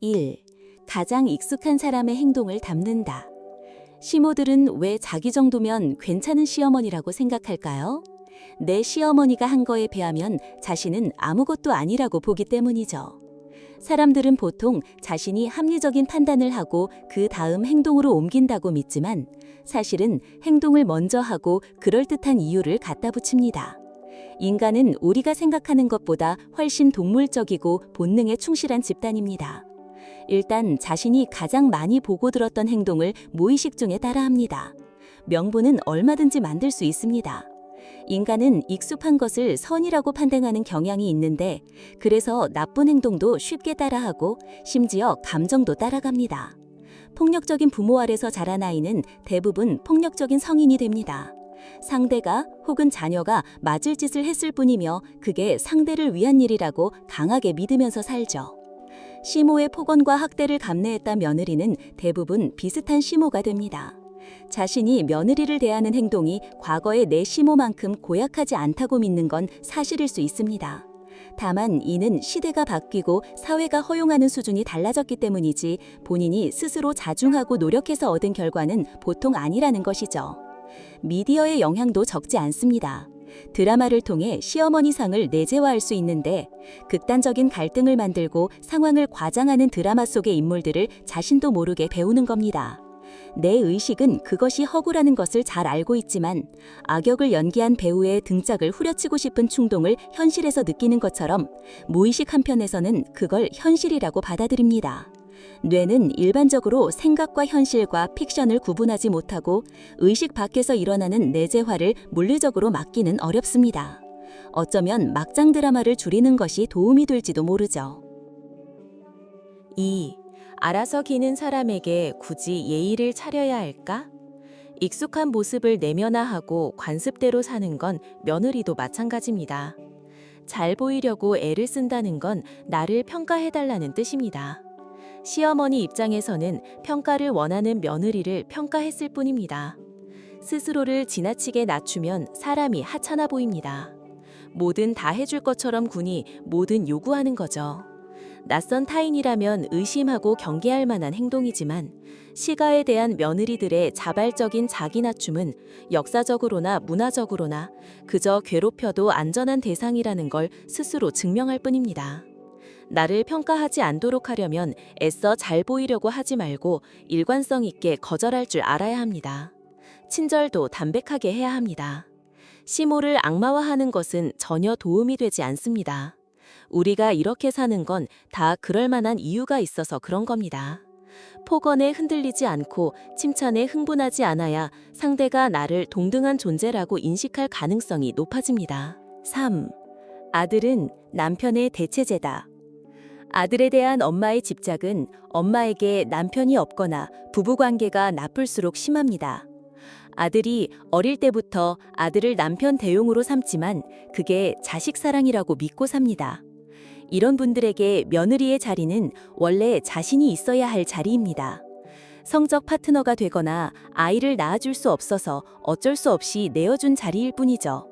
1. 가장 익숙한 사람의 행동을 담는다. 시모들은 왜 자기 정도면 괜찮은 시어머니라고 생각할까요? 내 시어머니가 한 거에 비하면 자신은 아무것도 아니라고 보기 때문이죠. 사람들은 보통 자신이 합리적인 판단을 하고 그 다음 행동으로 옮긴다고 믿지만 사실은 행동을 먼저 하고 그럴듯한 이유를 갖다 붙입니다. 인간은 우리가 생각하는 것보다 훨씬 동물적이고 본능에 충실한 집단입니다. 일단 자신이 가장 많이 보고 들었던 행동을 무의식 중에 따라합니다. 명분은 얼마든지 만들 수 있습니다. 인간은 익숙한 것을 선이라고 판단하는 경향이 있는데 그래서 나쁜 행동도 쉽게 따라하고 심지어 감정도 따라갑니다. 폭력적인 부모 아래서 자란 아이는 대부분 폭력적인 성인이 됩니다. 상대가 혹은 자녀가 맞을 짓을 했을 뿐이며 그게 상대를 위한 일이라고 강하게 믿으면서 살죠. 시모의 폭언과 학대를 감내했던 며느리는 대부분 비슷한 시모가 됩니다. 자신이 며느리를 대하는 행동이 과거의 내 시모만큼 고약하지 않다고 믿는 건 사실일 수 있습니다. 다만 이는 시대가 바뀌고 사회가 허용하는 수준이 달라졌기 때문이지 본인이 스스로 자중하고 노력해서 얻은 결과는 보통 아니라는 것이죠. 미디어의 영향도 적지 않습니다. 드라마를 통해 시어머니 상을 내재화할 수 있는데 극단적인 갈등을 만들고 상황을 과장하는 드라마 속의 인물들을 자신도 모르게 배우는 겁니다. 내 의식은 그것이 허구라는 것을 잘 알고 있지만 악역을 연기한 배우의 등짝을 후려치고 싶은 충동을 현실에서 느끼는 것처럼 무의식 한편에서는 그걸 현실이라고 받아들입니다. 뇌는 일반적으로 생각과 현실과 픽션을 구분하지 못하고 의식 밖에서 일어나는 내재화를 물리적으로 막기는 어렵습니다. 어쩌면 막장 드라마를 줄이는 것이 도움이 될지도 모르죠. 2. 알아서 기는 사람에게 굳이 예의를 차려야 할까? 익숙한 모습을 내면화하고 관습대로 사는 건 며느리도 마찬가지입니다. 잘 보이려고 애를 쓴다는 건 나를 평가해달라는 뜻입니다. 시어머니 입장에서는 평가를 원하는 며느리를 평가했을 뿐입니다. 스스로를 지나치게 낮추면 사람이 하찮아 보입니다. 뭐든 다 해줄 것처럼 군이 뭐든 요구하는 거죠. 낯선 타인이라면 의심하고 경계할 만한 행동이지만 시가에 대한 며느리들의 자발적인 자기 낮춤은 역사적으로나 문화적으로나 그저 괴롭혀도 안전한 대상이라는 걸 스스로 증명할 뿐입니다. 나를 평가하지 않도록 하려면 애써 잘 보이려고 하지 말고 일관성 있게 거절할 줄 알아야 합니다. 친절도 담백하게 해야 합니다. 시모를 악마화하는 것은 전혀 도움이 되지 않습니다. 우리가 이렇게 사는 건 다 그럴 만한 이유가 있어서 그런 겁니다. 폭언에 흔들리지 않고 칭찬에 흥분하지 않아야 상대가 나를 동등한 존재라고 인식할 가능성이 높아집니다. 3. 아들은 남편의 대체제다. 아들에 대한 엄마의 집착은 엄마에게 남편이 없거나 부부관계가 나쁠수록 심합니다. 아들이 어릴 때부터 아들을 남편 대용으로 삼지만 그게 자식 사랑이라고 믿고 삽니다. 이런 분들에게 며느리의 자리는 원래 자신이 있어야 할 자리입니다. 성적 파트너가 되거나 아이를 낳아줄 수 없어서 어쩔 수 없이 내어준 자리일 뿐이죠.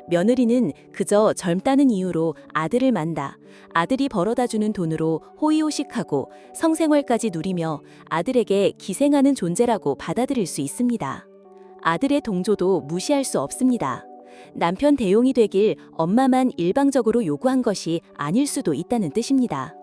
며느리는 그저 젊다는 이유로 아들을 만다 아들이 벌어다주는 돈으로 호의호식하고 성생활까지 누리며 아들에게 기생하는 존재라고 받아들일 수 있습니다. 아들의 동조도 무시할 수 없습니다. 남편 대용이 되길 엄마만 일방적으로 요구한 것이 아닐 수도 있다는 뜻입니다.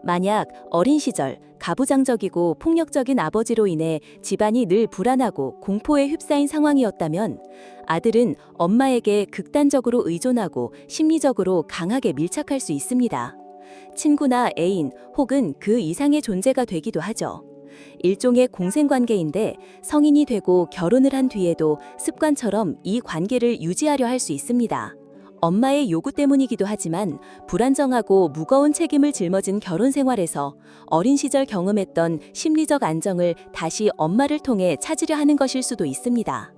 만약 어린 시절 가부장적이고 폭력적인 아버지로 인해 집안이 늘 불안하고 공포에 휩싸인 상황이었다면 아들은 엄마에게 극단적으로 의존하고 심리적으로 강하게 밀착할 수 있습니다. 친구나 애인 혹은 그 이상의 존재가 되기도 하죠. 일종의 공생관계인데 성인이 되고 결혼을 한 뒤에도 습관처럼 이 관계를 유지하려 할 수 있습니다. 엄마의 요구 때문이기도 하지만 불안정하고 무거운 책임을 짊어진 결혼 생활에서 어린 시절 경험했던 심리적 안정을 다시 엄마를 통해 찾으려 하는 것일 수도 있습니다.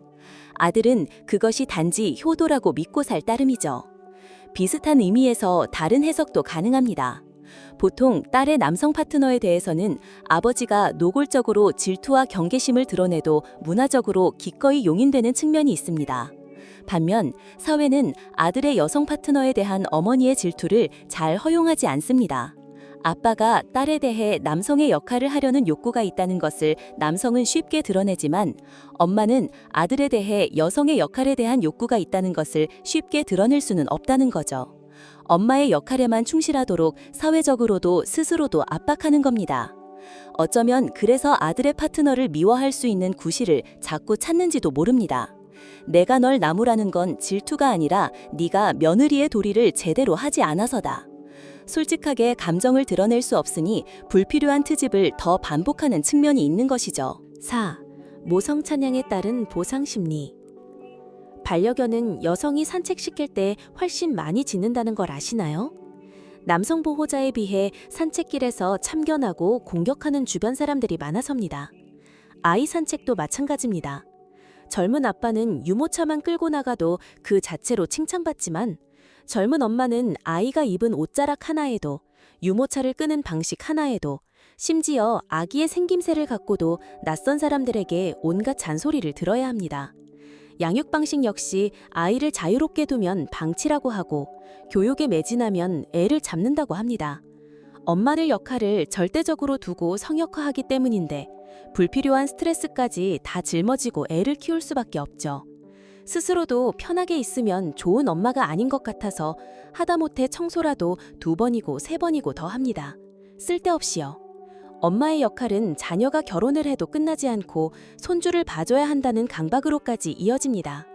아들은 그것이 단지 효도라고 믿고 살 따름이죠. 비슷한 의미에서 다른 해석도 가능합니다. 보통 딸의 남성 파트너에 대해서는 아버지가 노골적으로 질투와 경계심을 드러내도 문화적으로 기꺼이 용인되는 측면이 있습니다. 반면 사회는 아들의 여성 파트너에 대한 어머니의 질투를 잘 허용하지 않습니다. 아빠가 딸에 대해 남성의 역할을 하려는 욕구가 있다는 것을 남성은 쉽게 드러내지만 엄마는 아들에 대해 여성의 역할에 대한 욕구가 있다는 것을 쉽게 드러낼 수는 없다는 거죠. 엄마의 역할에만 충실하도록 사회적으로도 스스로도 압박하는 겁니다. 어쩌면 그래서 아들의 파트너를 미워할 수 있는 구실을 자꾸 찾는지도 모릅니다. 내가 널 나무라는 건 질투가 아니라 네가 며느리의 도리를 제대로 하지 않아서다. 솔직하게 감정을 드러낼 수 없으니 불필요한 트집을 더 반복하는 측면이 있는 것이죠. 4. 모성 찬양에 따른 보상 심리. 반려견은 여성이 산책시킬 때 훨씬 많이 짖는다는 걸 아시나요? 남성 보호자에 비해 산책길에서 참견하고 공격하는 주변 사람들이 많아서입니다. 아이 산책도 마찬가지입니다. 젊은 아빠는 유모차만 끌고 나가도 그 자체로 칭찬받지만 젊은 엄마는 아이가 입은 옷자락 하나에도 유모차를 끄는 방식 하나에도 심지어 아기의 생김새를 갖고도 낯선 사람들에게 온갖 잔소리를 들어야 합니다. 양육 방식 역시 아이를 자유롭게 두면 방치라고 하고 교육에 매진하면 애를 잡는다고 합니다. 엄마의 역할을 절대적으로 두고 성역화하기 때문인데 불필요한 스트레스까지 다 짊어지고 애를 키울 수밖에 없죠. 스스로도 편하게 있으면 좋은 엄마가 아닌 것 같아서 하다못해 청소라도 2번이고 3번이고 더 합니다. 쓸데없이요. 엄마의 역할은 자녀가 결혼을 해도 끝나지 않고 손주를 봐줘야 한다는 강박으로까지 이어집니다.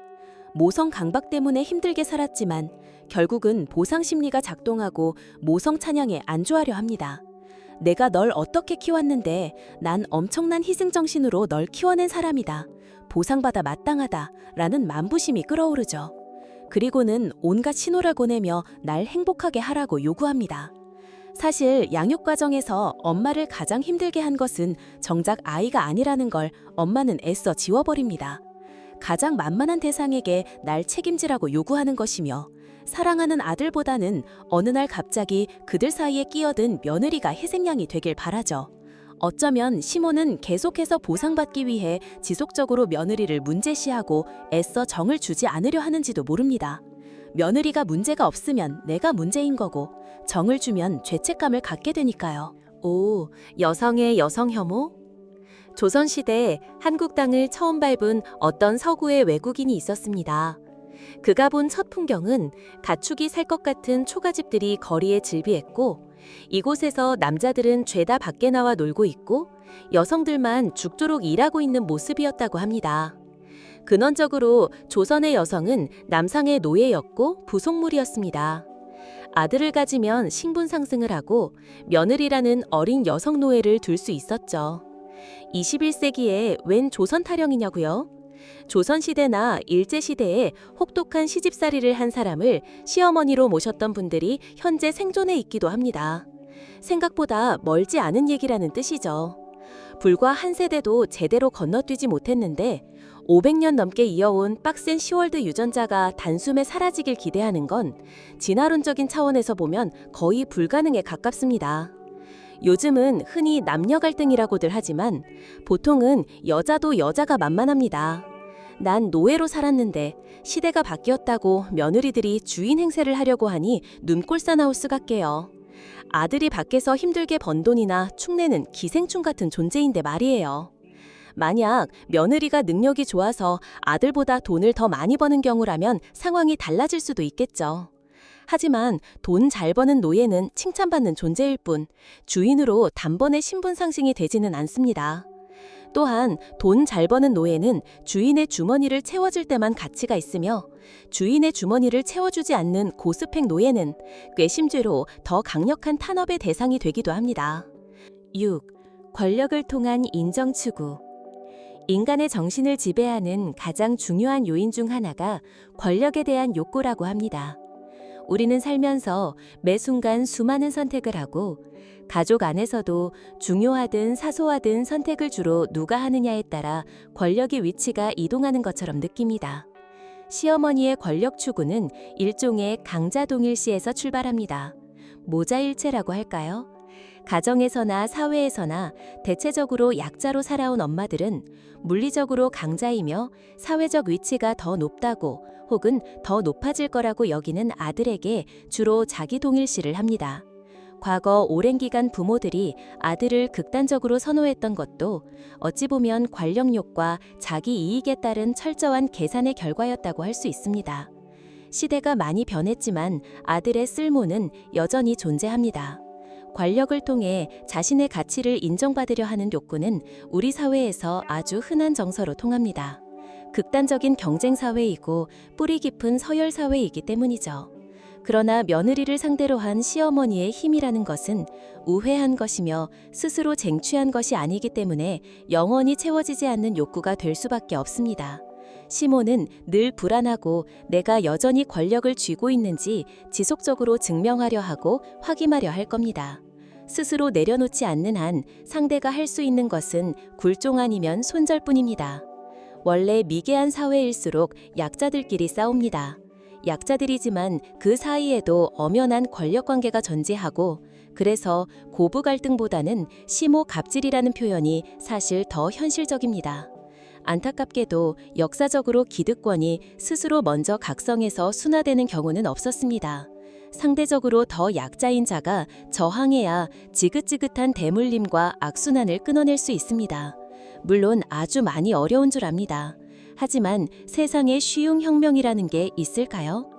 모성 강박 때문에 힘들게 살았지만 결국은 보상 심리가 작동하고 모성 찬양에 안주하려 합니다. 내가 널 어떻게 키웠는데 난 엄청난 희생정신으로 널 키워낸 사람이다. 보상받아 마땅하다. 라는 만부심이 끓어오르죠. 그리고는 온갖 신호를 보내며 날 행복하게 하라고 요구합니다. 사실 양육 과정에서 엄마를 가장 힘들게 한 것은 정작 아이가 아니라는 걸 엄마는 애써 지워버립니다. 가장 만만한 대상에게 날 책임지라고 요구하는 것이며 사랑하는 아들보다는 어느 날 갑자기 그들 사이에 끼어든 며느리가 희생양이 되길 바라죠. 어쩌면 시몬은 계속해서 보상받기 위해 지속적으로 며느리를 문제시하고 애써 정을 주지 않으려 하는지도 모릅니다. 며느리가 문제가 없으면 내가 문제인 거고 정을 주면 죄책감을 갖게 되니까요. 5. 여성의 여성 혐오? 조선시대 한국 땅을 처음 밟은 어떤 서구의 외국인이 있었습니다. 그가 본 첫 풍경은 가축이 살 것 같은 초가집들이 거리에 즐비했고 이곳에서 남자들은 죄다 밖에 나와 놀고 있고 여성들만 죽도록 일하고 있는 모습이었다고 합니다. 근원적으로 조선의 여성은 남상의 노예였고 부속물이었습니다. 아들을 가지면 신분 상승을 하고 며느리라는 어린 여성 노예를 둘 수 있었죠. 21세기에 웬 조선 타령이냐고요? 조선시대나 일제시대에 혹독한 시집살이를 한 사람을 시어머니로 모셨던 분들이 현재 생존해 있기도 합니다. 생각보다 멀지 않은 얘기라는 뜻이죠. 불과 한 세대도 제대로 건너뛰지 못했는데 500년 넘게 이어온 빡센 시월드 유전자가 단숨에 사라지길 기대하는 건 진화론적인 차원에서 보면 거의 불가능에 가깝습니다. 요즘은 흔히 남녀 갈등이라고들 하지만 보통은 여자도 여자가 만만합니다. 난 노예로 살았는데 시대가 바뀌었다고 며느리들이 주인 행세를 하려고 하니 눈꼴사 나올 수같게요. 아들이 밖에서 힘들게 번 돈이나 축내는 기생충 같은 존재인데 말이에요. 만약 며느리가 능력이 좋아서 아들보다 돈을 더 많이 버는 경우라면 상황이 달라질 수도 있겠죠. 하지만 돈 잘 버는 노예는 칭찬받는 존재일 뿐 주인으로 단번에 신분 상승이 되지는 않습니다. 또한 돈 잘 버는 노예는 주인의 주머니를 채워줄 때만 가치가 있으며 주인의 주머니를 채워주지 않는 고스펙 노예는 괘씸죄로 더 강력한 탄압의 대상이 되기도 합니다. 6. 권력을 통한 인정 추구. 인간의 정신을 지배하는 가장 중요한 요인 중 하나가 권력에 대한 욕구라고 합니다. 우리는 살면서 매 순간 수많은 선택을 하고 가족 안에서도 중요하든 사소하든 선택을 주로 누가 하느냐에 따라 권력의 위치가 이동하는 것처럼 느낍니다. 시어머니의 권력 추구는 일종의 강자동일시에서 출발합니다. 모자일체라고 할까요? 가정에서나 사회에서나 대체적으로 약자로 살아온 엄마들은 물리적으로 강자이며 사회적 위치가 더 높다고 혹은 더 높아질 거라고 여기는 아들에게 주로 자기 동일시를 합니다. 과거 오랜 기간 부모들이 아들을 극단적으로 선호했던 것도 어찌 보면 관력욕과 자기 이익에 따른 철저한 계산의 결과였다고 할 수 있습니다. 시대가 많이 변했지만 아들의 쓸모는 여전히 존재합니다. 권력을 통해 자신의 가치를 인정받으려 하는 욕구는 우리 사회에서 아주 흔한 정서로 통합니다. 극단적인 경쟁 사회이고 뿌리 깊은 서열 사회이기 때문이죠. 그러나 며느리를 상대로 한 시어머니의 힘이라는 것은 우회한 것이며 스스로 쟁취한 것이 아니기 때문에 영원히 채워지지 않는 욕구가 될 수밖에 없습니다. 시모는 늘 불안하고 내가 여전히 권력을 쥐고 있는지 지속적으로 증명하려 하고 확인하려 할 겁니다. 스스로 내려놓지 않는 한 상대가 할 수 있는 것은 굴종 아니면 손절뿐입니다. 원래 미개한 사회일수록 약자들끼리 싸웁니다. 약자들이지만 그 사이에도 엄연한 권력관계가 존재하고 그래서 고부 갈등보다는 시모 갑질이라는 표현이 사실 더 현실적입니다. 안타깝게도 역사적으로 기득권이 스스로 먼저 각성해서 순화되는 경우는 없었습니다. 상대적으로 더 약자인 자가 저항해야 지긋지긋한 대물림과 악순환을 끊어낼 수 있습니다. 물론 아주 많이 어려운 줄 압니다. 하지만 세상에 쉬운 혁명이라는 게 있을까요?